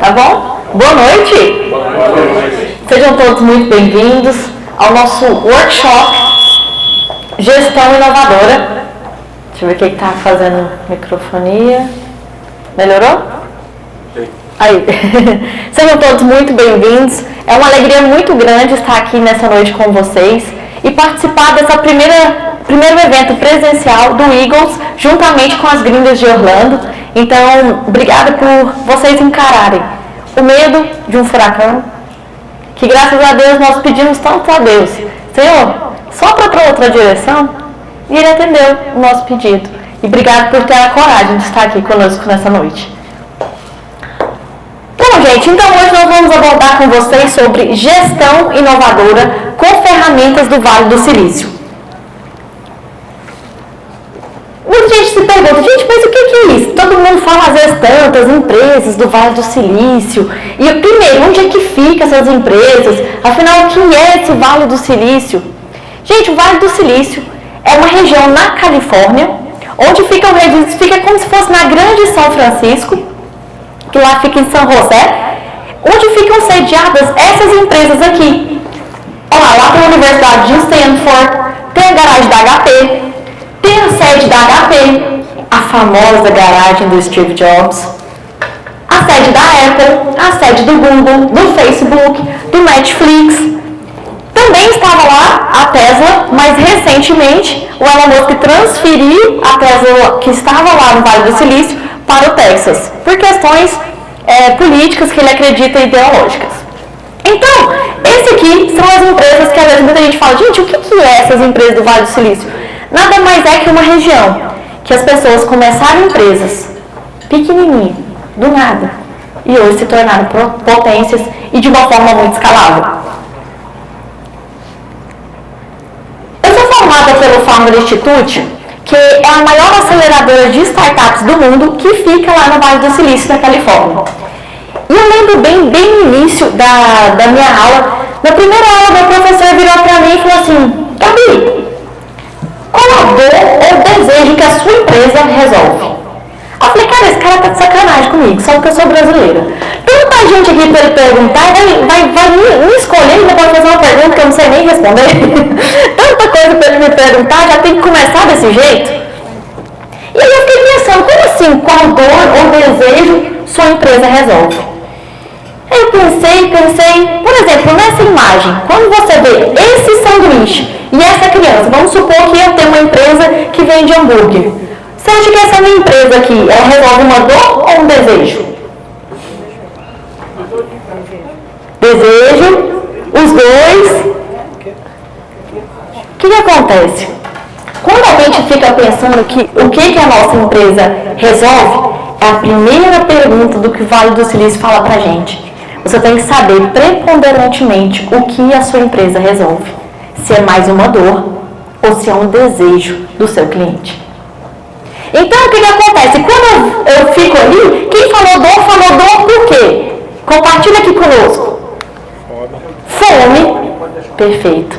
Tá bom? Boa noite! Boa noite! Sejam todos muito bem-vindos ao nosso workshop Gestão Inovadora. Deixa eu ver o que está fazendo microfonia. Melhorou? Sim. Aí. Sejam todos muito bem-vindos. É uma alegria muito grande estar aqui nessa noite com vocês e participar dessa primeiro evento presencial do Eagles, juntamente com as gringas de Orlando. Então, obrigada por vocês encararem o medo de um furacão, que graças a Deus nós pedimos tanto a Deus: Senhor, sopra para outra direção, e Ele atendeu o nosso pedido. E obrigado por ter a coragem de estar aqui conosco nessa noite. Bom, gente, então hoje nós vamos abordar com vocês sobre gestão inovadora com ferramentas do Vale do Silício. Muita gente se pergunta, gente, mas o que é isso? Todo mundo fala às vezes tantas empresas do Vale do Silício. E primeiro, onde é que ficam essas empresas? Afinal, o que é esse Vale do Silício? Gente, o Vale do Silício é uma região na Califórnia, onde fica como se fosse na Grande São Francisco, que lá fica em São José, onde ficam sediadas essas empresas aqui. Olha lá tem a Universidade de Stanford, tem a garagem da HP, tem a sede da HP, a famosa garagem do Steve Jobs, a sede da Apple, a sede do Google, do Facebook, do Netflix. Também estava lá a Tesla, mas recentemente o Elon Musk transferiu a Tesla, que estava lá no Vale do Silício, para o Texas, por questões políticas que ele acredita ideológicas. Então, esse aqui são as empresas que às vezes muita gente fala, gente, o que é essas empresas do Vale do Silício? Nada mais é que uma região que as pessoas começaram empresas pequenininhas, do nada, e hoje se tornaram potências e de uma forma muito escalável. Eu sou formada pelo Founder Institute, que é a maior aceleradora de startups do mundo, que fica lá no Vale do Silício, na Califórnia. E eu lembro bem no início da minha aula, na primeira aula, meu professor virou para mim e falou assim, Gabi, qual a dor ou desejo que a sua empresa resolve? Eu falei, cara, esse cara tá de sacanagem comigo, só porque eu sou brasileira. Tanta gente aqui para ele perguntar, vai me escolher, ainda pode fazer uma pergunta que eu não sei nem responder. Tanta coisa para ele me perguntar, já tem que começar desse jeito. E aí eu fiquei pensando, como assim, qual dor ou desejo sua empresa resolve? Aí eu pensei, por exemplo, nessa imagem, quando você vê esse sanduíche e essa criança, vamos supor que eu tenho uma empresa que vende hambúrguer. Você acha que essa minha empresa aqui, ela resolve uma dor ou um desejo? Desejo, os dois. O que acontece? Quando a gente fica pensando que o que a nossa empresa resolve, é a primeira pergunta do que o Vale do Silício fala pra gente. Você tem que saber preponderantemente o que a sua empresa resolve. Se é mais uma dor ou se é um desejo do seu cliente. Então, o que acontece? Quando eu fico ali, quem falou dor por quê? Compartilha aqui conosco. Fome. Perfeito.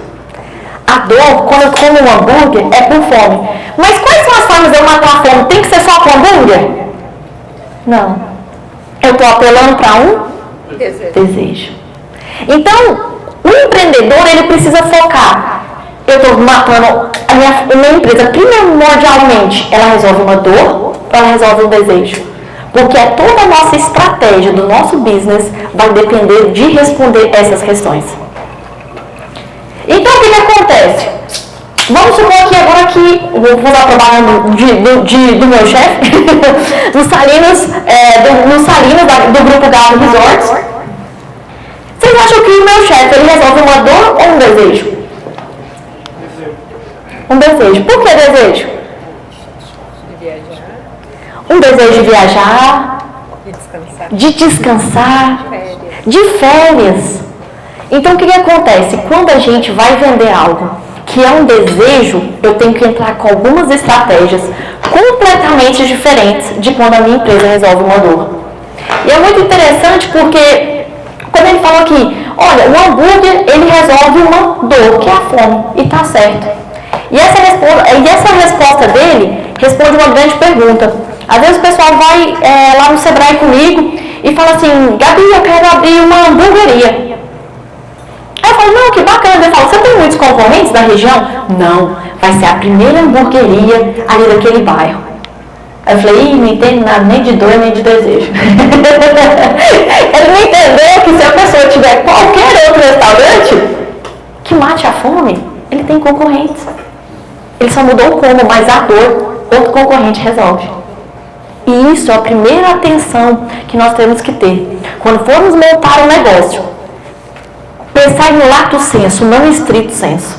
A dor, quando eu como um hambúrguer, é por fome. Mas quais são as formas de eu matar a fome? Tem que ser só com hambúrguer? Não. Eu estou apelando para um desejo. Então, o empreendedor, ele precisa focar. Eu estou matando a minha empresa primordialmente. Ela resolve uma dor ou ela resolve um desejo? Porque toda a nossa estratégia do nosso business vai depender de responder essas questões. Então, o que acontece? Vamos supor que agora aqui, vou usar a propaganda do meu chefe, no Salinas, do grupo Galo Resorts. Vocês acham que o meu chefe, ele resolve uma dor ou um desejo? Um desejo. Por que desejo? Um desejo de viajar, de descansar, de férias. Então, o que acontece? Quando a gente vai vender algo que é um desejo, eu tenho que entrar com algumas estratégias completamente diferentes de quando a minha empresa resolve uma dor. E é muito interessante porque, quando ele falou aqui, olha, o hambúrguer, ele resolve uma dor, que é a fome, e tá certo. E essa resposta dele responde uma grande pergunta. Às vezes o pessoal vai lá no Sebrae comigo e fala assim, Gabi, eu quero abrir uma hamburgueria. Aí eu falo, não, que bacana. Ele fala, você tem muitos concorrentes da região? Não, vai ser a primeira hamburgueria ali daquele bairro. Aí eu falei, não entendo nada nem de dor nem de desejo. Ele não entendeu que se a pessoa tiver qualquer outro restaurante que mate a fome, ele tem concorrentes. Ele só mudou o como, mas a dor, outro concorrente resolve. E isso é a primeira atenção que nós temos que ter. Quando formos montar um negócio, pensar no lato sensu, não em estrito senso.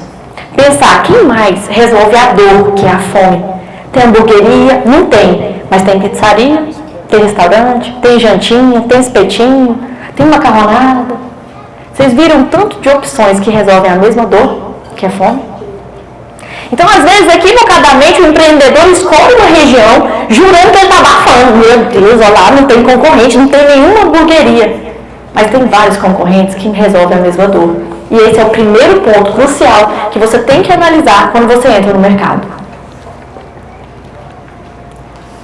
Pensar, quem mais resolve a dor, que é a fome? Tem hamburgueria? Não tem. Mas tem pizzaria, tem restaurante, tem jantinha, tem espetinho, tem macarronada. Vocês viram tanto de opções que resolvem a mesma dor, que é fome? Então, às vezes, equivocadamente, o empreendedor escolhe uma região jurando que ele está abafando. Meu Deus, olha lá, não tem concorrente, não tem nenhuma hamburgueria. Mas tem vários concorrentes que resolvem a mesma dor. E esse é o primeiro ponto crucial que você tem que analisar quando você entra no mercado.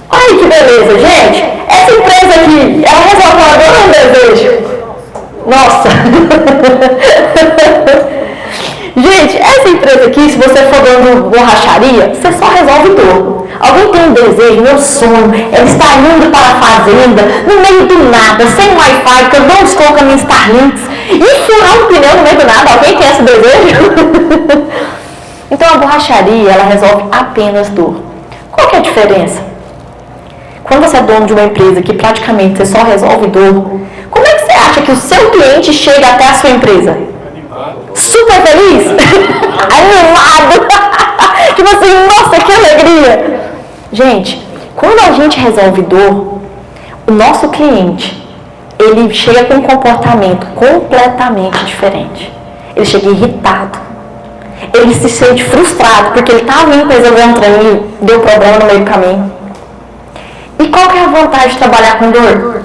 Olha que beleza, gente. Essa empresa aqui, ela resolve uma dor ou um desejo? Nossa! Gente, essa empresa aqui, se você for dando borracharia, você só resolve dor. Alguém tem um desejo, meu sonho é estar indo para a fazenda, no meio do nada, sem Wi-Fi, que eu não estou com a minha Starlinks, e furar um pneu no meio do nada. Alguém tem esse desejo? Então a borracharia, ela resolve apenas dor. Qual que é a diferença? Quando você é dono de uma empresa que praticamente você só resolve dor, como é que você acha que o seu cliente chega até a sua empresa? Super feliz? Animado! Tipo assim, nossa, que alegria! Gente, quando a gente resolve dor, o nosso cliente, ele chega com um comportamento completamente diferente. Ele chega irritado. Ele se sente frustrado, porque ele estava indo resolver um trem e deu problema no meio do caminho. E qual que é a vantagem de trabalhar com dor?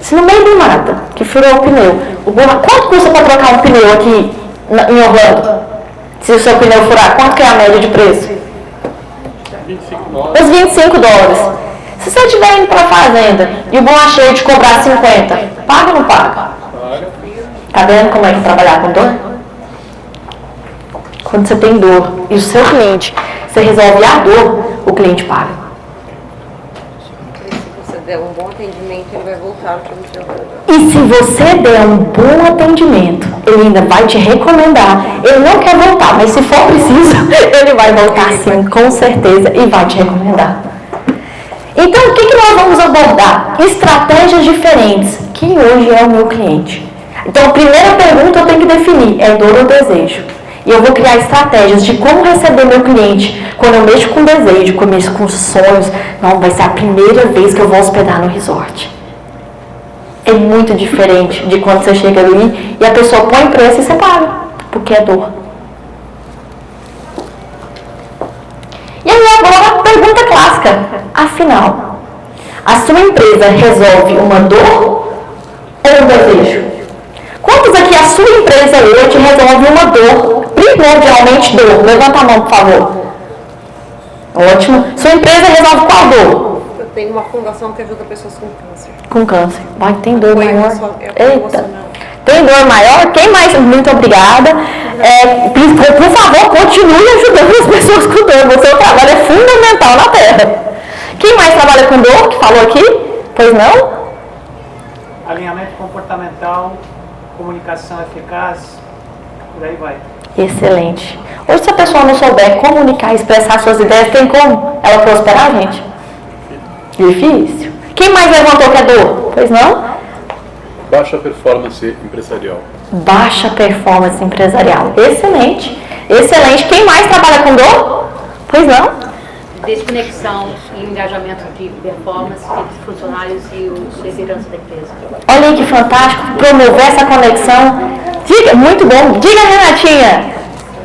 Se no meio do nada, que furou o pneu, quanto custa para trocar um pneu aqui em Orlando? Se o seu pneu furar, quanto que é a média de preço? Os $25. Se você estiver indo para a fazenda e o borracheiro te cobrar 50, paga ou não paga? Tá vendo como é que é trabalhar com dor? Quando você tem dor e o seu cliente, você resolve a dor, o cliente paga. Se você der um bom atendimento, ele vai voltar para o seu lugar. E se você der um bom atendimento, ele ainda vai te recomendar. Ele não quer voltar, mas se for preciso, ele vai voltar sim, com certeza, e vai te recomendar. Então, o que nós vamos abordar? Estratégias diferentes. Quem hoje é o meu cliente? Então, a primeira pergunta eu tenho que definir, é dor ou desejo? E eu vou criar estratégias de como receber meu cliente quando eu mexo com desejo, quando eu mexo com sonhos. Não, vai ser a primeira vez que eu vou hospedar no resort. É muito diferente de quando você chega ali e a pessoa põe preço e você paga, porque é dor. E aí agora, pergunta clássica. Afinal, a sua empresa resolve uma dor ou um desejo? Quantos aqui a sua empresa hoje resolve uma dor, primordialmente dor? Levanta a mão, por favor. Ótimo. Sua empresa resolve qual dor? Eu tenho uma fundação que ajuda pessoas com câncer. Com câncer. Vai, tem dor maior. Eita. Tem dor maior? Quem mais? Muito obrigada. Por favor, continue ajudando as pessoas com dor. O seu trabalho é fundamental na Terra. Quem mais trabalha com dor, que falou aqui? Pois não? Alinhamento comportamental, comunicação eficaz, por aí vai. Excelente. Hoje, se a pessoa não souber comunicar, expressar suas ideias, tem como ela prosperar, gente? Difícil. Quem mais levantou que é dor? Pois não? Baixa performance empresarial. Baixa performance empresarial. Excelente. Excelente. Quem mais trabalha com dor? Pois não? Desconexão e engajamento de performance entre os funcionários e a liderança da empresa. Olha aí que fantástico. Promover essa conexão. Diga, muito bom. Diga, Renatinha.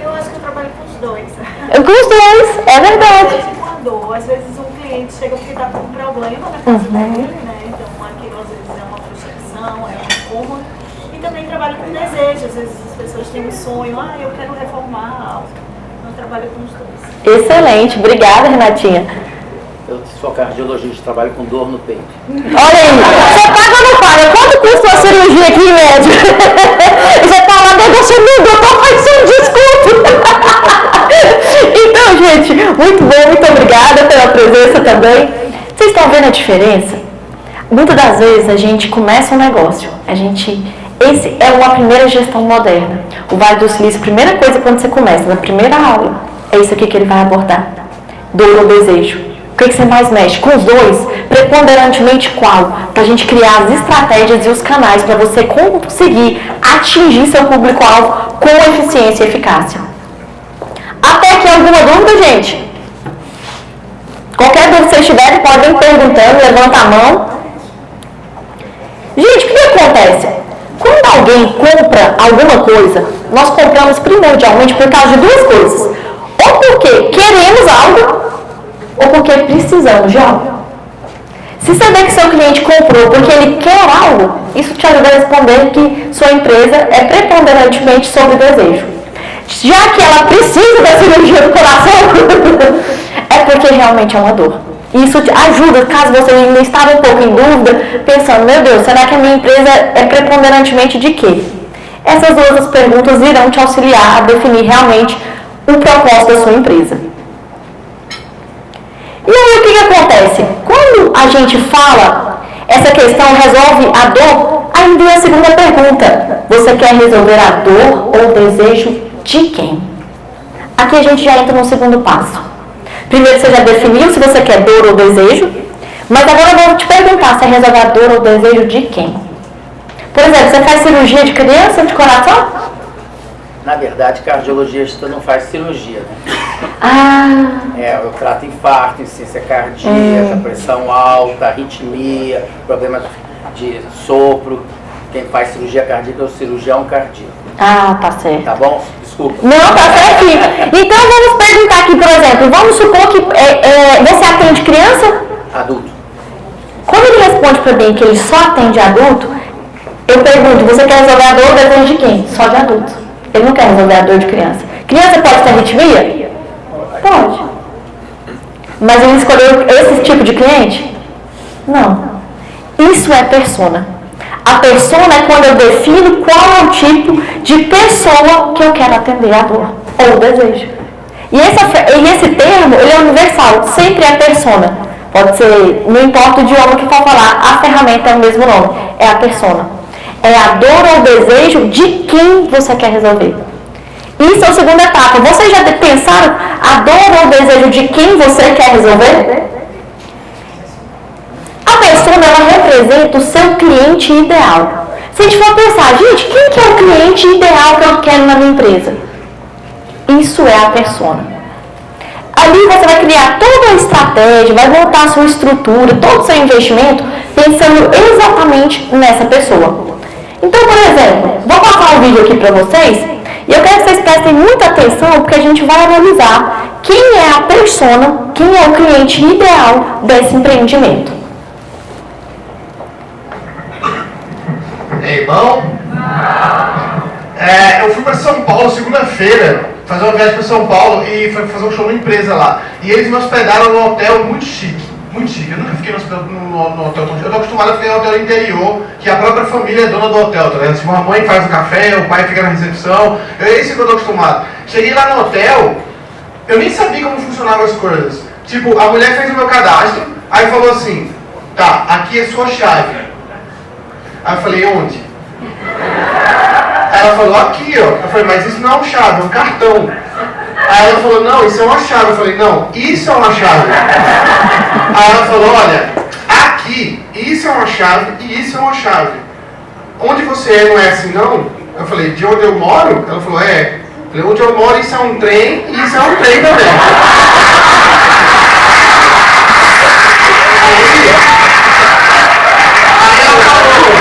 Eu acho que eu trabalho com os dois. Com os dois, é verdade. Quando, às vezes um cliente chega porque está com um problema na casa dele, né? Então aquilo às vezes é uma frustração, é um incômodo. E também trabalho com desejo. Às vezes as pessoas têm um sonho, eu quero reformar algo. Eu trabalho com os dois. Excelente. Obrigada, Renatinha. Eu sou cardiologista, trabalho com dor no peito. Olha aí, você paga ou não paga? Quanto custa uma cirurgia aqui, médico? E você tá lá negociando, o doutor faz um desconto. Então, gente, muito bom, muito obrigada pela presença também. Vocês estão vendo a diferença? Muitas das vezes a gente começa um negócio, esse é uma primeira gestão moderna. O Vale do Silício, a primeira coisa quando você começa, na primeira aula, é isso aqui que ele vai abordar. Dor ou desejo. O que você mais mexe? Com os dois? Preponderantemente qual? Para a gente criar as estratégias e os canais para você conseguir atingir seu público-alvo com eficiência e eficácia. Até aqui alguma dúvida, gente? Qualquer dúvida que vocês tiverem, podem ir perguntando, levanta a mão. Gente, o que acontece? Quando alguém compra alguma coisa, nós compramos primordialmente por causa de duas coisas. Ou porque queremos algo, ou porque precisamos de algo. Se você vê que seu cliente comprou porque ele quer algo, isso te ajuda a responder que sua empresa é preponderantemente sobre desejo. Já que ela precisa da cirurgia do coração, é porque realmente é uma dor. Isso te ajuda, caso você ainda estava um pouco em dúvida, pensando, meu Deus, será que a minha empresa é preponderantemente de quê? Essas duas perguntas irão te auxiliar a definir realmente o propósito da sua empresa. E aí o que acontece? Quando a gente fala, essa questão resolve a dor, aí vem a segunda pergunta. Você quer resolver a dor ou o desejo de quem? Aqui a gente já entra no segundo passo. Primeiro você já definiu se você quer dor ou desejo, mas agora eu vou te perguntar se é resolver a dor ou o desejo de quem? Por exemplo, você faz cirurgia de criança, de coração? Na verdade, cardiologista não faz cirurgia, né? Eu trato infarto, insuficiência cardíaca, pressão alta, arritmia, problemas de sopro. Quem faz cirurgia cardíaca é o cirurgião cardíaco. Tá certo. Tá bom? Desculpa. Não, tá certinho. Então vamos perguntar aqui, por exemplo, vamos supor que você atende criança? Adulto. Quando ele responde para mim que ele só atende adulto, eu pergunto, você quer resolver a dor ou desejo de quem? Só de adulto. Ele não quer resolver a dor de criança. Criança pode ter arritmia? Pode. Mas ele escolheu esse tipo de cliente? Não. Isso é persona. A persona é quando eu defino qual é o tipo de pessoa que eu quero atender a dor ou o desejo. E esse termo, ele é universal, sempre é persona. Pode ser, não importa o idioma que for falar, a ferramenta é o mesmo nome, é a persona. É a dor ou o desejo de quem você quer resolver. Isso é a segunda etapa. Vocês já pensaram a dor ou o desejo de quem você quer resolver? A persona, ela representa o seu cliente ideal. Se a gente for pensar, gente, quem que é o cliente ideal que eu quero na minha empresa? Isso é a persona. Ali você vai criar toda a estratégia, vai montar a sua estrutura, todo o seu investimento, pensando exatamente nessa pessoa. Então, por exemplo, vou passar um vídeo aqui para vocês, e eu quero que vocês prestem muita atenção, porque a gente vai analisar quem é a persona, quem é o cliente ideal desse empreendimento. Ei, bom? Eu fui para São Paulo segunda-feira, fazer uma viagem para São Paulo e foi fazer um show numa empresa lá. E eles me hospedaram num hotel muito chique, muito chique. Eu nunca fiquei no hotel tão chique. Eu tô acostumado a ficar em hotel interior, que a própria família é dona do hotel, tá vendo? Tipo, a mãe faz o café, o pai fica na recepção. É isso que eu tô acostumado. Cheguei lá no hotel, eu nem sabia como funcionavam as coisas. Tipo, a mulher fez o meu cadastro, aí falou assim, tá, aqui é sua chave. Aí eu falei, onde? Aí ela falou, aqui, ó. Eu falei, mas isso não é uma chave, é um cartão. Aí ela falou, não, isso é uma chave. Eu falei, não, isso é uma chave. Aí ela falou, olha, aqui, isso é uma chave e isso é uma chave. Onde você é, não é assim, não? Eu falei, de onde eu moro? Ela falou, é. Eu falei, onde eu moro, isso é um trem e isso é um trem também. Aí ela falou,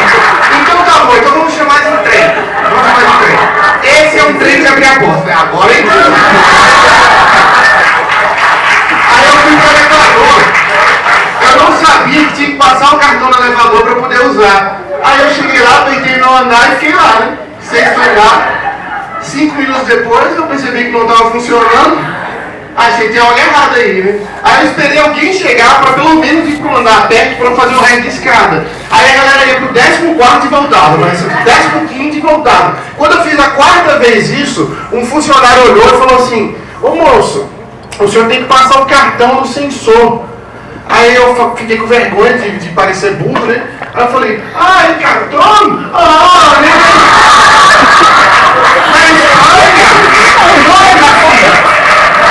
então tá bom, então vamos chamar de trem. Vamos chamar de trem. Esse é um trem de abrir a porta. Falei, agora então. Aí eu fui pro elevador. Eu não sabia que tinha que passar o cartão no elevador para poder usar. Aí eu cheguei lá, deitei no andar e fiquei lá, né? Sem esperar. 5 minutos depois eu percebi que não estava funcionando. Achei que tinha algo errado aí, né? Aí eu esperei alguém chegar pra pelo menos ir pro andar perto pra fazer o resto de escada. Aí a galera ia pro 14º e voltava, mas 15º e voltava. Quando eu fiz a 4ª vez isso, um funcionário olhou e falou assim: ô moço, o senhor tem que passar o cartão no sensor. Aí eu fiquei com vergonha de parecer burro, né? Aí eu falei: ah, é cartão? Né?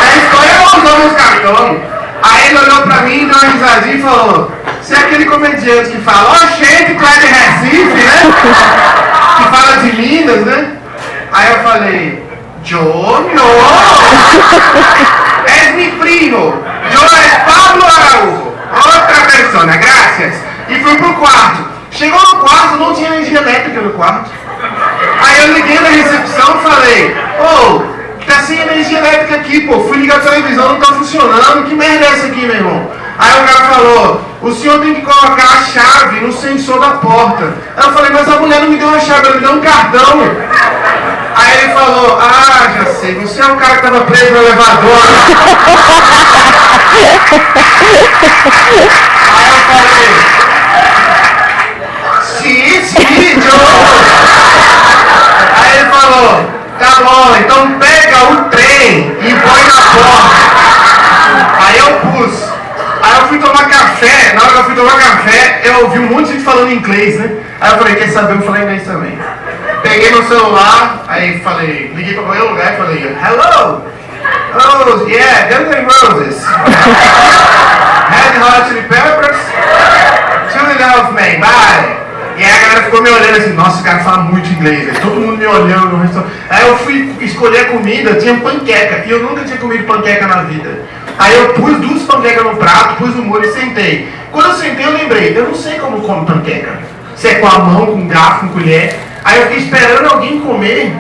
A história é usando os cartões. Aí ele olhou pra mim, deu uma risadinha e falou: você é aquele comediante que fala, ó, gente, tu é de Recife, né? Que fala de Minas, né? Aí eu falei: yo no, es mi primo, yo es Pablo Araújo, outra persona, graças. E fui pro quarto. Chegou no quarto, não tinha energia elétrica no quarto. Aí eu liguei na recepção e falei: ô, tá sem energia elétrica aqui, pô. Fui ligar a televisão, não tá funcionando. Que merda é essa aqui, meu irmão? Aí o cara falou: o senhor tem que colocar a chave no sensor da porta. Aí eu falei: mas a mulher não me deu uma chave, ela me deu um cartão. Aí ele falou: ah, já sei, você é o cara que tava preso no elevador. Aí eu falei: sim, Joe. Aí ele falou: tá bom, então pega o trem e põe na porta. Aí eu pus. Aí eu fui tomar café. Na hora que eu fui tomar café, eu ouvi um monte de gente falando inglês, né? Aí eu falei: quer saber? Eu falei inglês também. Peguei meu celular, aí falei, liguei pra qualquer lugar e falei: hello! Oh, yeah, Guns N' Roses. Red Hot Chili Peppers. Two and a Half Men, bye. E aí a galera ficou me olhando assim: nossa, o cara fala muito inglês, véio. Todo mundo me olhando no restaurante. Aí eu fui escolher a comida, tinha panqueca, e eu nunca tinha comido panqueca na vida. Aí eu pus 2 panquecas no prato, pus no molho e sentei. Quando eu sentei eu lembrei: eu não sei como come panqueca. Se é com a mão, com garfo, com colher. Aí eu fiquei esperando alguém comer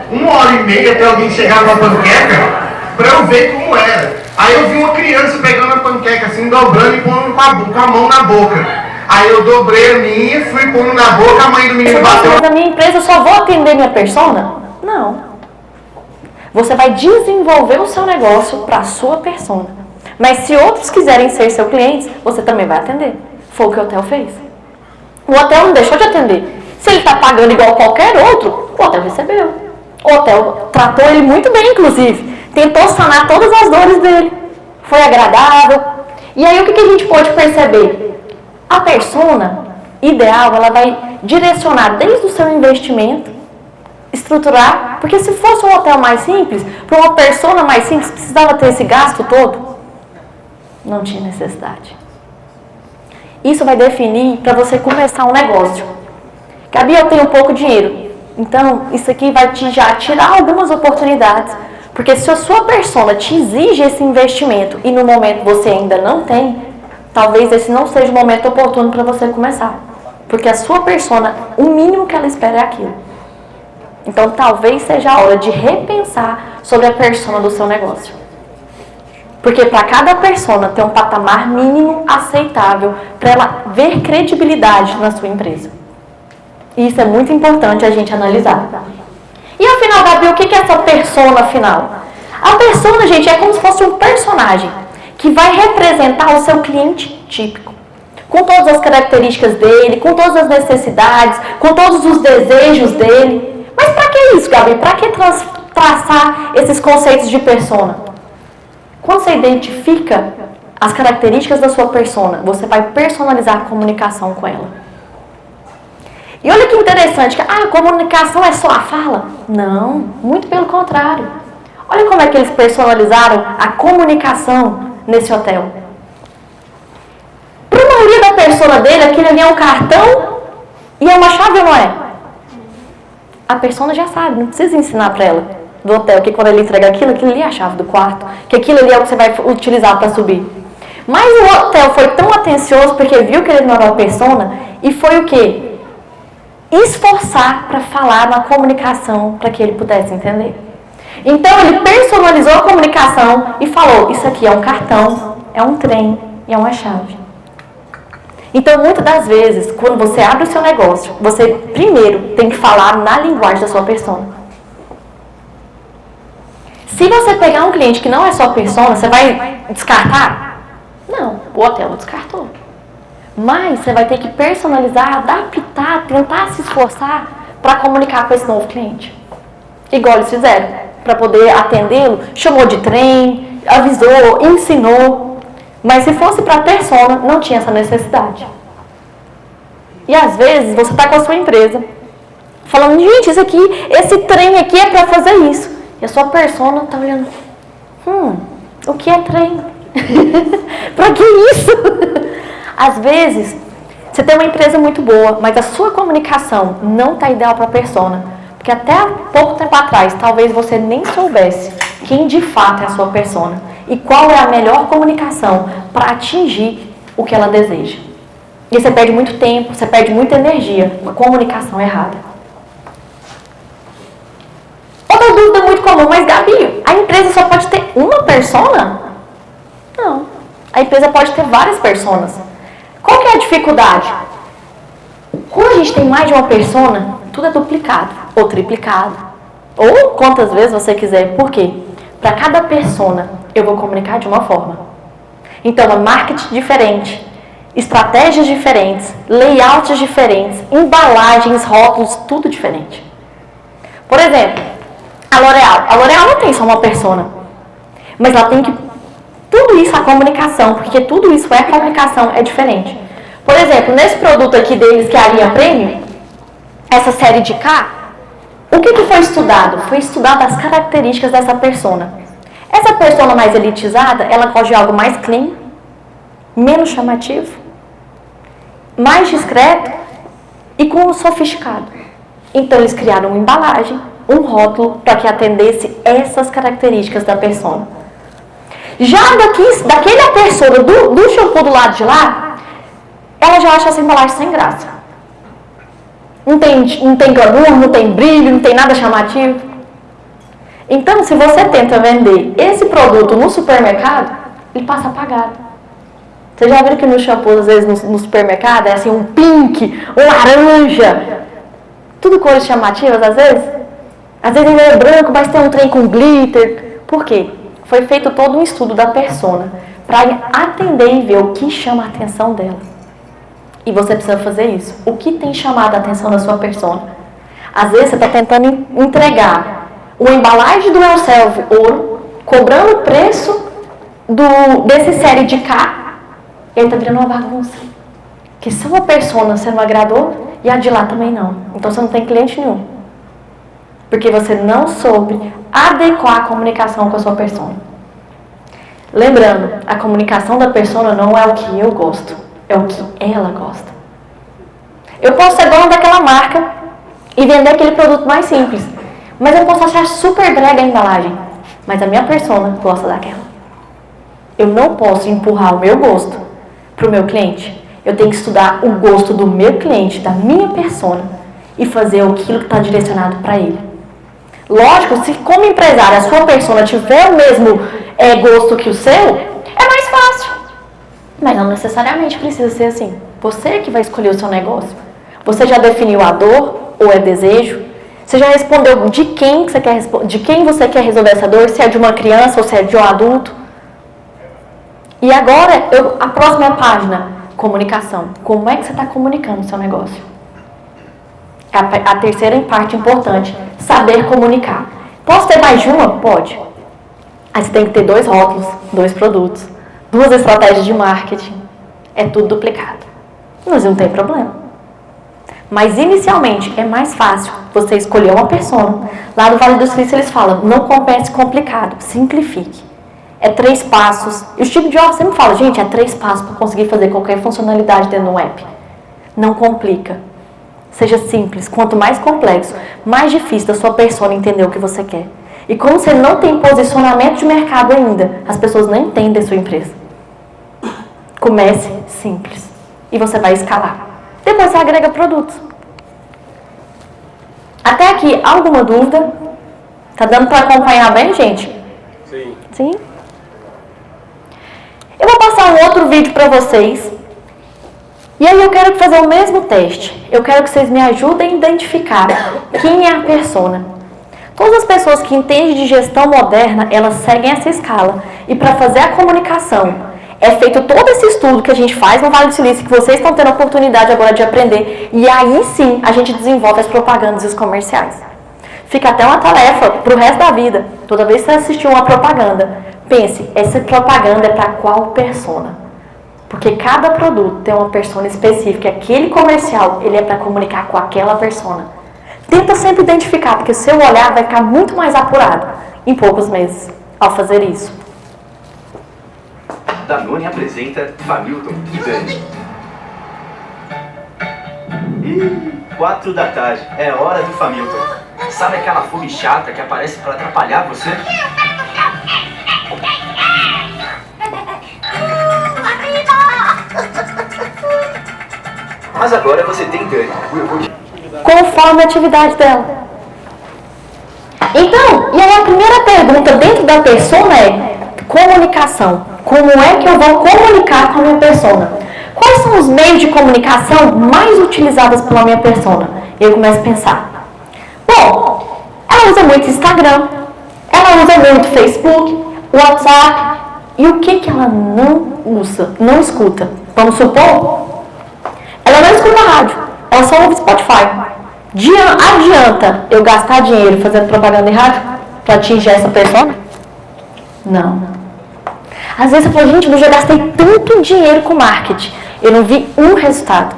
1h30 até alguém chegar numa panqueca pra eu ver como era. Aí eu vi uma criança pegando a panqueca assim, dobrando e pondo com a mão na boca. Aí eu dobrei a minha, fui pondo na boca, a mãe do menino bateu. Na minha empresa eu só vou atender minha persona? Não. Você vai desenvolver o seu negócio para a sua persona. Mas se outros quiserem ser seus clientes, você também vai atender. Foi o que o hotel fez. O hotel não deixou de atender. Se ele está pagando igual qualquer outro, o hotel recebeu. O hotel tratou ele muito bem, inclusive. Tentou sanar todas as dores dele. Foi agradável. E aí o que a gente pode perceber? A persona ideal, ela vai direcionar desde o seu investimento, estruturar, porque se fosse um hotel mais simples, para uma persona mais simples, precisava ter esse gasto todo? Não tinha necessidade. Isso vai definir para você começar um negócio. Gabi, eu tenho pouco dinheiro, então isso aqui vai te já tirar algumas oportunidades, porque se a sua persona te exige esse investimento e no momento você ainda não tem, talvez esse não seja o momento oportuno para você começar. Porque a sua persona, o mínimo que ela espera é aquilo. Então talvez seja a hora de repensar sobre a persona do seu negócio. Porque para cada persona tem um patamar mínimo aceitável para ela ver credibilidade na sua empresa. E isso é muito importante a gente analisar. E afinal, Gabi, o que é essa persona final? A persona, gente, é como se fosse um personagem que vai representar o seu cliente típico, com todas as características dele, com todas as necessidades, com todos os desejos dele. Mas para que isso, Gabi? Para que traçar esses conceitos de persona? Quando você identifica as características da sua persona, você vai personalizar a comunicação com ela. E olha que interessante, a comunicação é só a fala? Não, muito pelo contrário. Olha como é que eles personalizaram a comunicação nesse hotel. Para a maioria da persona dele, aquele ali é um cartão e é uma chave ou não é? A persona já sabe, não precisa ensinar para ela do hotel que quando ele entrega aquilo ali é a chave do quarto, que aquilo ali é o que você vai utilizar para subir. Mas o hotel foi tão atencioso porque viu que ele não era uma persona e foi o quê? Esforçar para falar na comunicação para que ele pudesse entender. Então ele personalizou a comunicação e falou: isso aqui é um cartão, é um trem e é uma chave. Então muitas das vezes, quando você abre o seu negócio, você primeiro tem que falar na linguagem da sua persona. Se você pegar um cliente que não é só persona, você vai descartar? Não, o hotel descartou. Mas você vai ter que personalizar, adaptar, tentar se esforçar para comunicar com esse novo cliente. Igual eles fizeram, para poder atendê-lo, chamou de trem, avisou, ensinou. Mas se fosse para persona, não tinha essa necessidade. E às vezes você está com a sua empresa, falando, gente, esse trem aqui é para fazer isso. E a sua persona está olhando, o que é trem? Para que isso? Às vezes, você tem uma empresa muito boa, mas a sua comunicação não está ideal para a persona. Porque até há pouco tempo atrás, talvez você nem soubesse quem de fato é a sua persona e qual é a melhor comunicação para atingir o que ela deseja. E você perde muito tempo, você perde muita energia com a comunicação errada. Outra dúvida muito comum, mas Gabi, a empresa só pode ter uma persona? Não, a empresa pode ter várias personas. Qual que é a dificuldade? Quando a gente tem mais de uma persona, tudo é duplicado ou triplicado. Ou quantas vezes você quiser. Por quê? Para cada persona, eu vou comunicar de uma forma. Então, é marketing diferente, estratégias diferentes, layouts diferentes, embalagens, rótulos, tudo diferente. Por exemplo, a L'Oréal. A L'Oréal não tem só uma persona, mas ela tem que... Tudo isso, a comunicação, porque tudo isso é comunicação, é diferente. Por exemplo, nesse produto aqui deles, que é a linha Premium, essa série de K, o que foi estudado? Foi estudado as características dessa persona. Essa persona mais elitizada, ela gosta de algo mais clean, menos chamativo, mais discreto e com sofisticado. Então, eles criaram uma embalagem, um rótulo, para que atendesse essas características da persona. Já daquela persona do shampoo do lado de lá, ela já acha essa embalagem sem graça. Não tem glamour, não tem brilho, não tem nada chamativo. Então, se você tenta vender esse produto no supermercado, ele passa apagado. Você já viu que no shampoo, às vezes, no supermercado, é assim, um pink, um laranja, tudo cores chamativas, às vezes? Às vezes ele é branco, mas tem um trem com glitter. Por quê? Foi feito todo um estudo da persona para atender e ver o que chama a atenção dela. E você precisa fazer isso. O que tem chamado a atenção da sua persona? Às vezes você está tentando entregar uma embalagem do Elselv ouro, cobrando o preço desse série de K, e aí está virando uma bagunça. Que sua persona você não agradou e a de lá também não. Então você não tem cliente nenhum. Porque você não soube adequar a comunicação com a sua persona. Lembrando, a comunicação da persona não é o que eu gosto, é o que ela gosta. Eu posso ser dona daquela marca e vender aquele produto mais simples, mas eu posso achar super brega a embalagem, mas a minha persona gosta daquela. Eu não posso empurrar o meu gosto para o meu cliente. Eu tenho que estudar o gosto do meu cliente, da minha persona, e fazer aquilo que está direcionado para ele. Lógico, se como empresário a sua persona tiver o mesmo gosto que o seu, é mais fácil. Mas não necessariamente precisa ser assim. Você que vai escolher o seu negócio. Você já definiu a dor ou é desejo? Você já respondeu de quem você quer resolver essa dor? Se é de uma criança ou se é de um adulto? E agora, a próxima página, comunicação. Como é que você está comunicando o seu negócio? A terceira parte importante, saber comunicar. Posso ter mais de uma? Pode. Aí você tem que ter 2 rótulos, 2 produtos, 2 estratégias de marketing. É tudo duplicado. Mas não tem problema. Mas inicialmente é mais fácil você escolher uma persona. Lá no Vale do Silício eles falam, não comece complicado, simplifique. É 3 passos. E o Steve Jobs sempre fala, gente, é 3 passos para conseguir fazer qualquer funcionalidade dentro de um app. Não complica. Seja simples. Quanto mais complexo, mais difícil da sua persona entender o que você quer. E como você não tem posicionamento de mercado ainda, as pessoas não entendem a sua empresa. Comece simples. E você vai escalar. Depois você agrega produtos. Até aqui, alguma dúvida? Tá dando para acompanhar bem, gente? Sim. Sim? Eu vou passar um outro vídeo para vocês. E aí eu quero fazer o mesmo teste. Eu quero que vocês me ajudem a identificar quem é a persona. Todas as pessoas que entendem de gestão moderna, elas seguem essa escala. E para fazer a comunicação, é feito todo esse estudo que a gente faz no Vale do Silício, que vocês estão tendo a oportunidade agora de aprender. E aí sim, a gente desenvolve as propagandas e os comerciais. Fica até uma tarefa para o resto da vida. Toda vez que você assistir uma propaganda, pense, essa propaganda é para qual persona? Porque cada produto tem uma persona específica. Aquele comercial, ele é para comunicar com aquela persona. Tenta sempre identificar, porque o seu olhar vai ficar muito mais apurado em poucos meses ao fazer isso. Danone apresenta Familton e Dani. Ih, 4 da tarde, é hora do Familton. Sabe aquela fome chata que aparece para atrapalhar você? Mas agora você tem Dani, o iogurte. Conforme a atividade dela. Então, e aí a primeira pergunta dentro da persona é comunicação. Como é que eu vou comunicar com a minha persona? Quais são os meios de comunicação mais utilizados pela minha persona? Eu começo a pensar. Bom, ela usa muito Instagram, ela usa muito Facebook, WhatsApp. E o que ela não usa, não escuta? Vamos supor, ela não escuta rádio, ela só ouve Spotify. Adianta eu gastar dinheiro fazendo propaganda em rádio para atingir essa persona? Não. Às vezes você fala, gente, eu já gastei tanto dinheiro com marketing, eu não vi um resultado.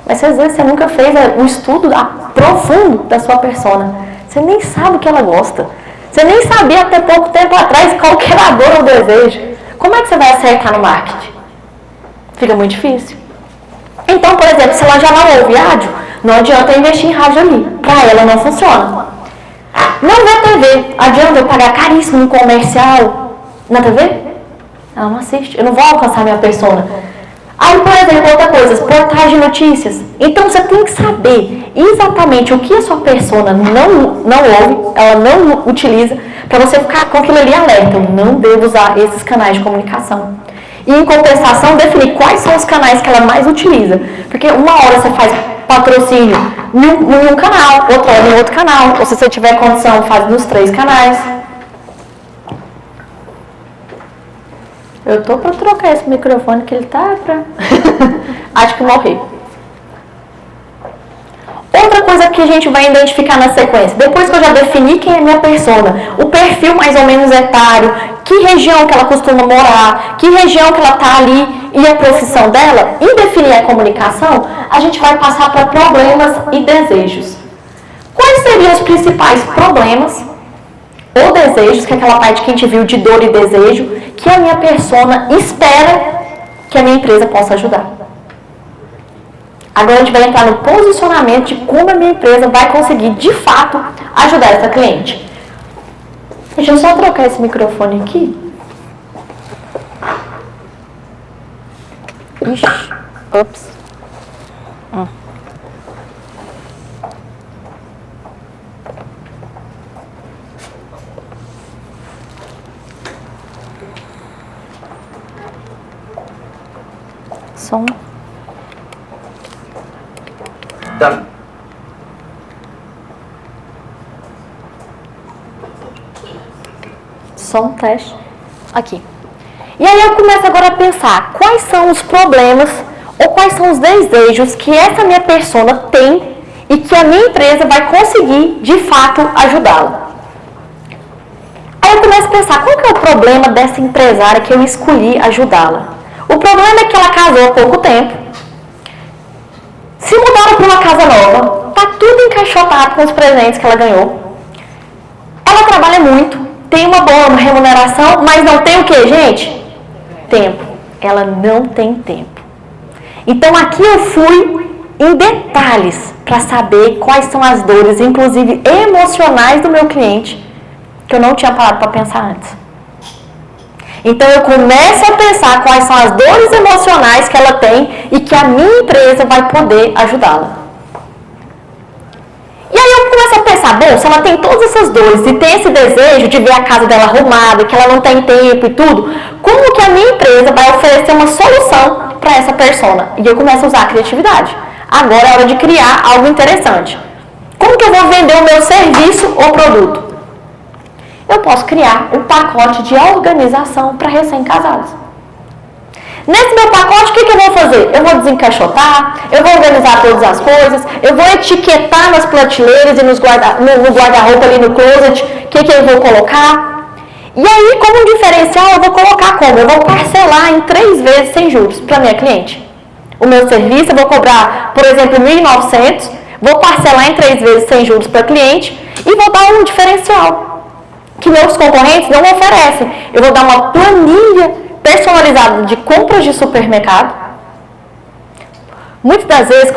Mas às vezes você nunca fez um estudo profundo da sua persona. Você nem sabe o que ela gosta. Você nem sabia até pouco tempo atrás qual que era a dor ou desejo. Como é que você vai acertar no marketing? Fica muito difícil. Então, por exemplo, se ela já não ouve rádio, não adianta eu investir em rádio ali. Para ela não funciona. Não vê TV. Adianta eu pagar caríssimo em comercial na TV? Ela não assiste. Eu não vou alcançar minha persona. Aí, por exemplo, outra coisa, portais de notícias. Então, você tem que saber exatamente o que a sua persona não ouve, ela não utiliza, para você ficar com aquilo ali alerta. Eu não devo usar esses canais de comunicação. E, em compensação, definir quais são os canais que ela mais utiliza. Porque uma hora você faz patrocínio em um canal, outra hora em outro canal. Ou se você tiver condição, faz nos 3 canais. Eu tô pra trocar esse microfone que ele tá pra... Acho que morri. Outra coisa que a gente vai identificar na sequência. Depois que eu já defini quem é minha persona, o perfil mais ou menos etário, que região que ela costuma morar, que região que ela tá ali e a profissão dela, e definir a comunicação, a gente vai passar para problemas e desejos. Quais seriam os principais problemas ou desejos, que é aquela parte que a gente viu de dor e desejo, que a minha persona espera que a minha empresa possa ajudar? Agora a gente vai entrar no posicionamento de como a minha empresa vai conseguir, de fato, ajudar essa cliente. Deixa eu só trocar esse microfone aqui. Ixi, ops. Som. Som, teste. Aqui. E aí eu começo agora a pensar quais são os problemas ou quais são os desejos que essa minha persona tem e que a minha empresa vai conseguir, de fato, ajudá-la. Aí eu começo a pensar, qual que é o problema dessa empresária que eu escolhi ajudá-la? O problema é que ela casou há pouco tempo, se mudaram para uma casa nova, tá tudo encaixotado com os presentes que ela ganhou. Ela trabalha muito, tem uma boa remuneração, mas não tem o que, gente? Tempo. Ela não tem tempo. Então aqui eu fui em detalhes para saber quais são as dores, inclusive emocionais do meu cliente, que eu não tinha parado para pensar antes. Então eu começo a pensar quais são as dores emocionais que ela tem e que a minha empresa vai poder ajudá-la. E aí eu começo a pensar, bom, se ela tem todas essas dores e tem esse desejo de ver a casa dela arrumada, que ela não tem tempo e tudo, como que a minha empresa vai oferecer uma solução para essa persona? E eu começo a usar a criatividade. Agora é hora de criar algo interessante. Como que eu vou vender o meu serviço ou produto? eu posso criar um pacote de organização para recém-casados. Nesse meu pacote, o que eu vou fazer? Eu vou desencaixotar, eu vou organizar todas as coisas, eu vou etiquetar nas prateleiras e no guarda-roupa ali no closet o que eu vou colocar. E aí, como diferencial, eu vou colocar como? Eu vou parcelar em 3 vezes sem juros para minha cliente. O meu serviço eu vou cobrar, por exemplo, R$ 1.900, vou parcelar em 3 vezes sem juros para a cliente e vou dar um diferencial que meus concorrentes não oferecem. Eu vou dar uma planilha personalizada de compras de supermercado. Muitas das vezes,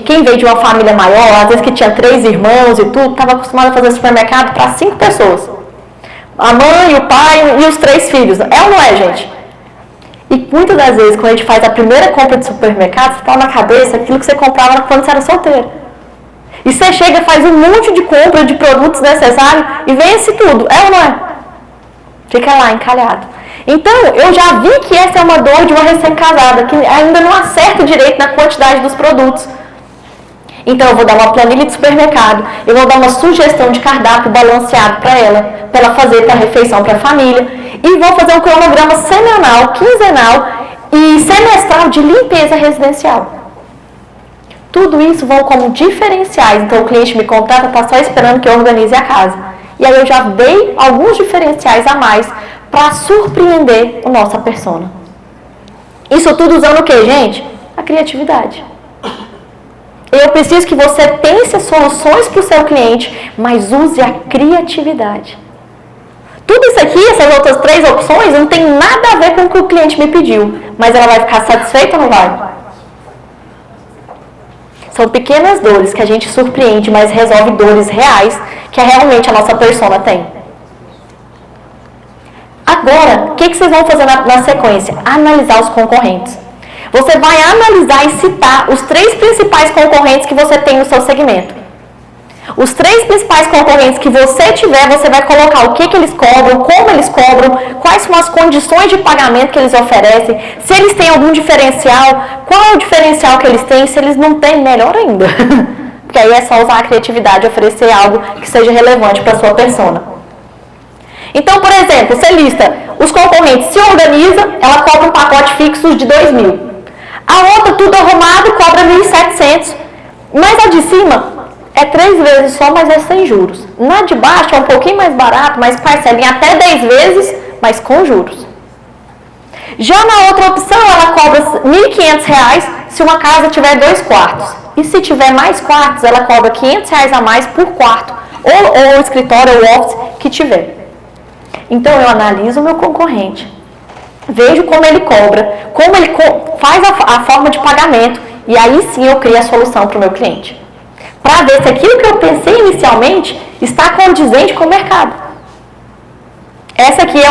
quem veio de uma família maior, às vezes que tinha 3 irmãos e tudo, estava acostumado a fazer supermercado para 5 pessoas. A mãe, o pai e os 3 filhos. É ou não é, gente? E muitas das vezes, quando a gente faz a primeira compra de supermercado, você fala na cabeça aquilo que você comprava quando você era solteiro. E você chega, faz um monte de compra de produtos necessários e vence tudo. É ou não é? Fica lá, encalhado. Então, eu já vi que essa é uma dor de uma recém-casada, que ainda não acerta direito na quantidade dos produtos. Então, eu vou dar uma planilha de supermercado, eu vou dar uma sugestão de cardápio balanceado para ela fazer para a refeição para a família, e vou fazer um cronograma semanal, quinzenal e semestral de limpeza residencial. Tudo isso vão como diferenciais. Então, o cliente me contrata, está só esperando que eu organize a casa. E aí eu já dei alguns diferenciais a mais para surpreender a nossa persona. Isso tudo usando o que, gente? A criatividade. Eu preciso que você pense soluções para o seu cliente, mas use a criatividade. Tudo isso aqui, essas outras 3 opções, não tem nada a ver com o que o cliente me pediu. Mas ela vai ficar satisfeita ou não vai? São pequenas dores que a gente surpreende, mas resolve dores reais que realmente a nossa persona tem. Agora, o que vocês vão fazer na sequência? Analisar os concorrentes. Você vai analisar e citar os 3 principais concorrentes que você tem no seu segmento. Os 3 principais concorrentes que você tiver, você vai colocar o que eles cobram, como eles cobram, quais são as condições de pagamento que eles oferecem, se eles têm algum diferencial, qual é o diferencial que eles têm, se eles não têm, melhor ainda. Porque aí é só usar a criatividade e oferecer algo que seja relevante para a sua persona. Então, por exemplo, você lista os concorrentes, se organiza, ela cobra um pacote fixo de 2.000. A outra, tudo arrumado, cobra 1.700. Mas a de cima é 3 vezes só, mas é sem juros. Na de baixo é um pouquinho mais barato, mas parcela em até 10 vezes, mas com juros. Já na outra opção, ela cobra R$ 1.500 se uma casa tiver 2 quartos. E se tiver mais quartos, ela cobra R$ 500 a mais por quarto, ou o escritório ou office que tiver. Então, eu analiso o meu concorrente, vejo como ele cobra, como ele faz a forma de pagamento, e aí sim eu crio a solução para o meu cliente. Para ver se aquilo que eu pensei inicialmente está condizente com o mercado. Essa aqui é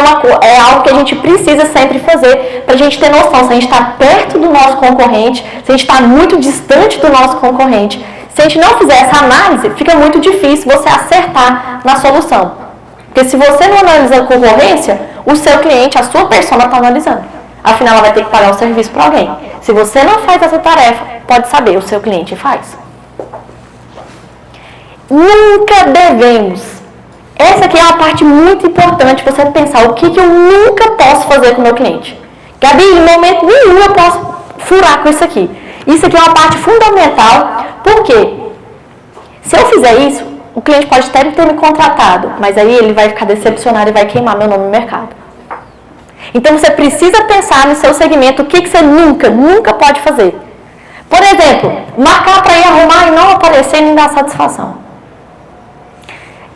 algo que a gente precisa sempre fazer para a gente ter noção se a gente está perto do nosso concorrente, se a gente está muito distante do nosso concorrente. Se a gente não fizer essa análise, fica muito difícil você acertar na solução. Porque se você não analisa a concorrência, o seu cliente, a sua persona está analisando. Afinal, ela vai ter que pagar o serviço para alguém. Se você não faz essa tarefa, pode saber, o seu cliente faz. Nunca devemos. Essa aqui é uma parte muito importante, você pensar o que eu nunca posso fazer com o meu cliente. Gabi, em momento nenhum eu posso furar com isso aqui. Isso aqui é uma parte fundamental, porque se eu fizer isso, o cliente pode até ter me contratado, mas aí ele vai ficar decepcionado e vai queimar meu nome no mercado. Então você precisa pensar no seu segmento o que você nunca pode fazer. Por exemplo, marcar para ir arrumar e não aparecer e não dar satisfação.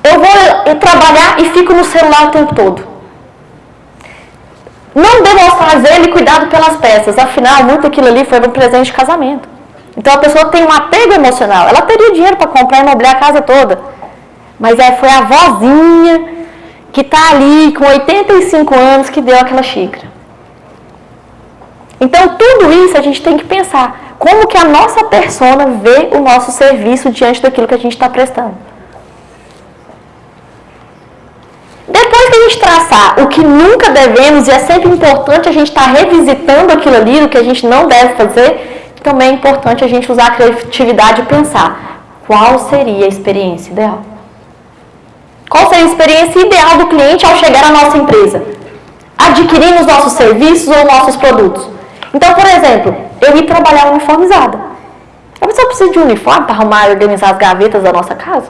Eu vou trabalhar e fico no celular o tempo todo. Não demonstrar zelo e cuidado pelas peças. Afinal, muito aquilo ali foi um presente de casamento. Então a pessoa tem um apego emocional. Ela teria dinheiro para comprar e mobiliar a casa toda. Mas foi a vozinha que está ali com 85 anos que deu aquela xícara. Então tudo isso a gente tem que pensar. Como que a nossa persona vê o nosso serviço diante daquilo que a gente está prestando. Depois que a gente traçar o que nunca devemos, e é sempre importante a gente estar revisitando aquilo ali, o que a gente não deve fazer, também é importante a gente usar a criatividade e pensar qual seria a experiência ideal. Qual seria a experiência ideal do cliente ao chegar à nossa empresa? Adquirindo os nossos serviços ou nossos produtos. Então, por exemplo, eu ir trabalhar uniformizada. Eu só preciso de um uniforme para arrumar e organizar as gavetas da nossa casa?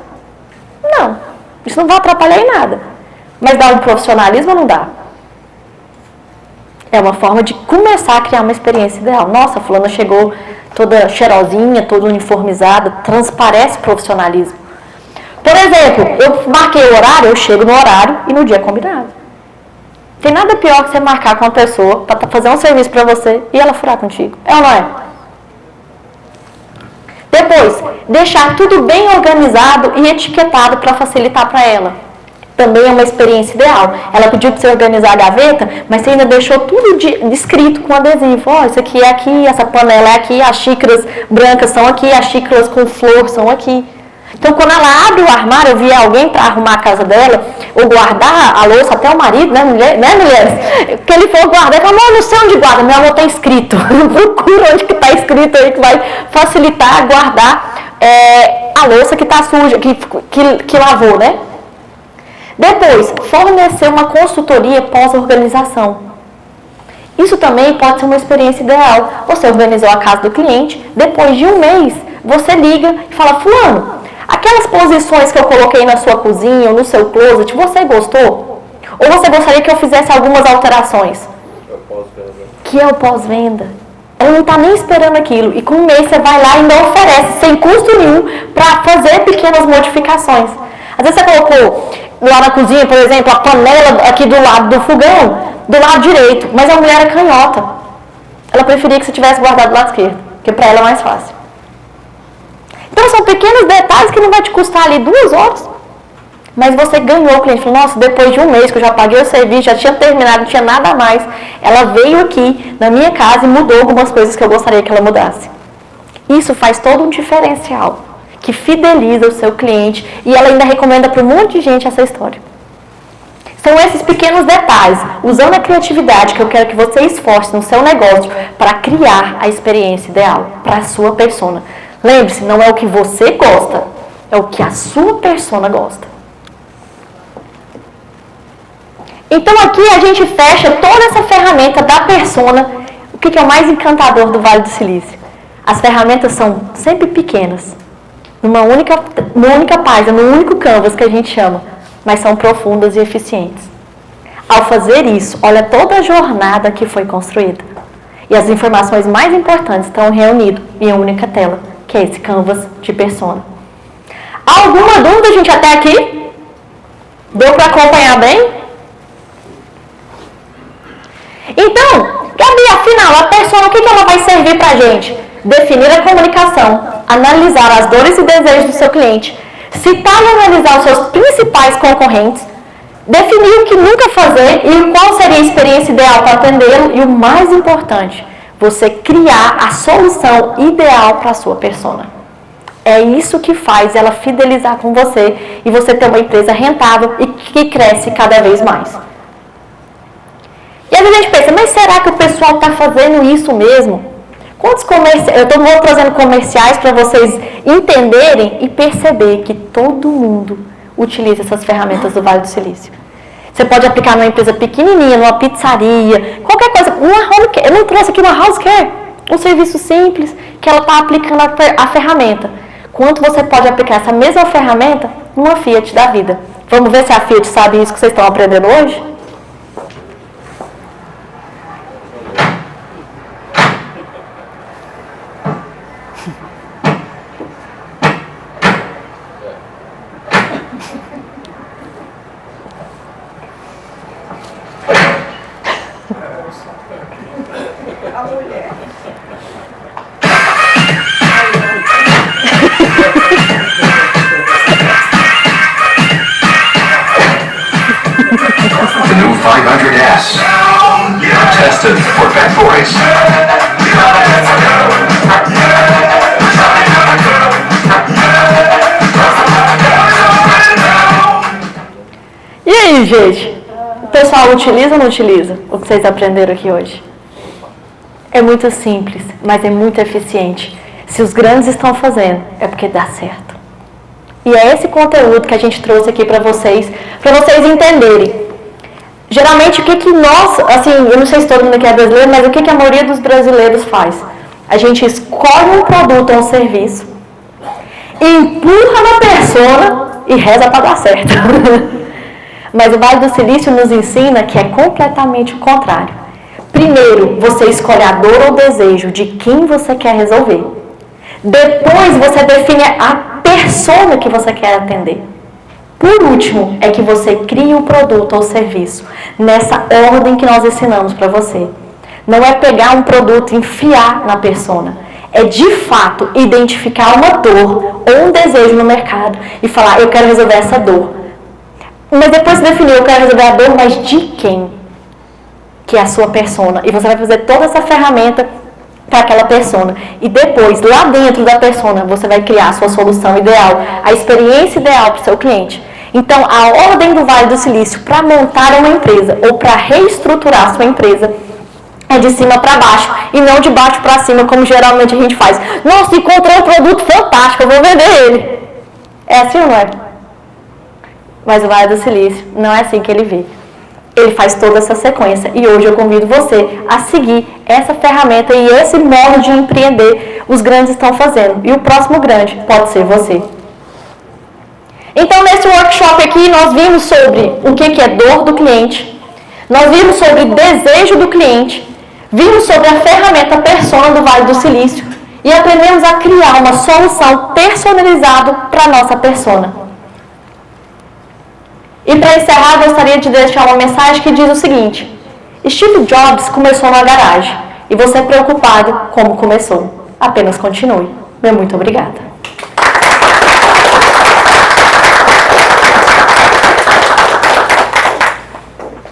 Não, isso não vai atrapalhar em nada. Mas dá um profissionalismo ou não dá? É uma forma de começar a criar uma experiência ideal. Nossa, a fulana chegou toda cheirosinha, toda uniformizada, transparece profissionalismo. Por exemplo, eu marquei o horário, eu chego no horário e no dia combinado. Tem nada pior que você marcar com uma pessoa para fazer um serviço para você e ela furar contigo. É ou não é? Depois, deixar tudo bem organizado e etiquetado para facilitar para ela. Também é uma experiência ideal. Ela pediu para você organizar a gaveta, mas você ainda deixou tudo escrito com adesivo. Ó, isso aqui é aqui, essa panela é aqui, as xícaras brancas são aqui, as xícaras com flor são aqui. Então, quando ela abre o armário, eu vi alguém para arrumar a casa dela, ou guardar a louça, até o marido, né, mulheres? Que ele for guardar, ele falou, não sei onde guarda, meu amor, está escrito. Procura onde que está escrito aí, que vai facilitar guardar a louça que está suja, que lavou, né? Depois, fornecer uma consultoria pós-organização. Isso também pode ser uma experiência ideal. Você organizou a casa do cliente, depois de um mês, você liga e fala, fulano, aquelas posições que eu coloquei na sua cozinha ou no seu closet, você gostou? Ou você gostaria que eu fizesse algumas alterações? Que é o pós-venda. Ela não está nem esperando aquilo. E com um mês você vai lá e ainda oferece, sem custo nenhum, para fazer pequenas modificações. Às vezes você colocou lá na cozinha, por exemplo, a panela aqui do lado do fogão, do lado direito, mas a mulher é canhota. Ela preferia que você tivesse guardado do lado esquerdo, porque para ela é mais fácil. Então são pequenos detalhes que não vai te custar ali 2 horas, mas você ganhou o cliente. Falou, nossa, depois de um mês que eu já paguei o serviço, já tinha terminado, não tinha nada a mais, ela veio aqui na minha casa e mudou algumas coisas que eu gostaria que ela mudasse. Isso faz todo um diferencial, que fideliza o seu cliente e ela ainda recomenda para um monte de gente essa história. São esses pequenos detalhes, usando a criatividade que eu quero que você esforce no seu negócio para criar a experiência ideal para a sua persona. Lembre-se, não é o que você gosta, é o que a sua persona gosta. Então aqui a gente fecha toda essa ferramenta da persona. O que é o mais encantador do Vale do Silício? As ferramentas são sempre pequenas, numa única página, num único canvas que a gente chama, mas são profundas e eficientes. Ao fazer isso, olha toda a jornada que foi construída. E as informações mais importantes estão reunidas em uma única tela, que é esse canvas de persona. Alguma dúvida, gente, até aqui? Deu para acompanhar bem? Então, Gabi, afinal, a persona, o que ela vai servir para a gente? Definir a comunicação, analisar as dores e desejos do seu cliente, citar e analisar os seus principais concorrentes, definir o que nunca fazer e qual seria a experiência ideal para atendê-lo e o mais importante, você criar a solução ideal para a sua persona. É isso que faz ela fidelizar com você e você ter uma empresa rentável e que cresce cada vez mais. E às vezes a gente pensa, mas será que o pessoal está fazendo isso mesmo? Quantos comerciais? Eu estou trazendo comerciais para vocês entenderem e perceber que todo mundo utiliza essas ferramentas do Vale do Silício. Você pode aplicar numa empresa pequenininha, numa pizzaria, qualquer coisa. Uma home care. Eu não trouxe aqui uma house care, um serviço simples que ela está aplicando a ferramenta. Quanto você pode aplicar essa mesma ferramenta numa Fiat da vida? Vamos ver se a Fiat sabe isso que vocês estão aprendendo hoje? The new 500S. Tested for bad boys. E aí, gente? O pessoal utiliza ou não utiliza o que vocês aprenderam aqui hoje? É muito simples, mas é muito eficiente. Se os grandes estão fazendo, é porque dá certo. E é esse conteúdo que a gente trouxe aqui para vocês entenderem. Geralmente, o que nós, assim, eu não sei se todo mundo aqui é brasileiro, mas o que a maioria dos brasileiros faz? A gente escolhe um produto ou um serviço, empurra na persona e reza para dar certo. Mas o Vale do Silício nos ensina que é completamente o contrário. Primeiro, você escolhe a dor ou o desejo de quem você quer resolver. Depois, você define a persona que você quer atender. Por último, é que você cria o produto ou serviço nessa ordem que nós ensinamos para você. Não é pegar um produto e enfiar na persona. É de fato identificar uma dor ou um desejo no mercado e falar, eu quero resolver essa dor. Mas depois de definir, eu quero resolver a dor, mas de quem? Que é a sua persona. E você vai fazer toda essa ferramenta para aquela persona. E depois, lá dentro da persona, você vai criar a sua solução ideal, a experiência ideal para o seu cliente. Então, a ordem do Vale do Silício para montar uma empresa ou para reestruturar a sua empresa é de cima para baixo e não de baixo para cima, como geralmente a gente faz. Nossa, encontrei um produto fantástico, eu vou vender ele. É assim ou não é? Mas o Vale do Silício não é assim que ele vê. Ele faz toda essa sequência. E hoje eu convido você a seguir essa ferramenta e esse modo de empreender os grandes estão fazendo. E o próximo grande pode ser você. Então, nesse workshop aqui, nós vimos sobre o que é dor do cliente. Nós vimos sobre desejo do cliente. Vimos sobre a ferramenta persona do Vale do Silício. E aprendemos a criar uma solução personalizada para a nossa persona. E para encerrar, gostaria de deixar uma mensagem que diz o seguinte: Steve Jobs começou na garagem e você é preocupado como começou. Apenas continue. Meu muito obrigada.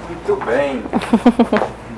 Muito bem.